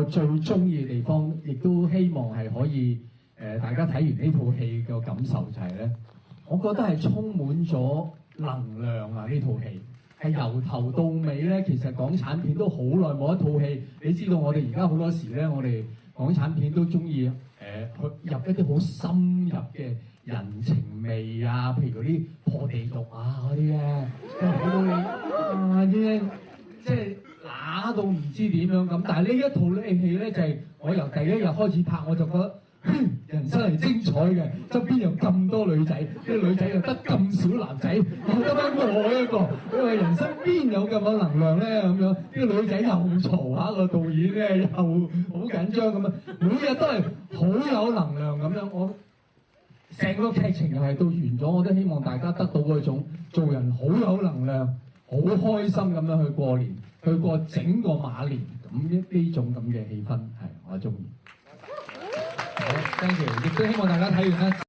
最中意嘅地方，亦都希望係可以大家睇完呢套戲嘅感受就係咧，我覺得係充滿咗能量啊！呢套戲係由頭到尾咧，其實港產片都好耐冇一套戲。你知道我哋而家好多時咧，我哋港產片都中意去入一啲好深入嘅人情味啊，譬如嗰啲破地獄啊嗰啲咧，睇到你啊啲即係揦到唔知點樣咁。但係呢一套戲咧就係、我由第一日開始拍我就覺得。人生係精彩嘅，側邊有咁多女仔，啲女仔又得咁少男仔，得翻我一個，因為人生邊有咁嘅能量咧咁樣？啲女仔又嘈下個導演咧，又好緊張咁樣，每日都係好有能量咁樣。我成個劇情又係到完咗，我都希望大家得到嗰種做人好有能量、好開心咁樣去過年，去過整個馬年咁呢種咁嘅氣氛係我中意。好，thank you，亦都希望大家睇完咧。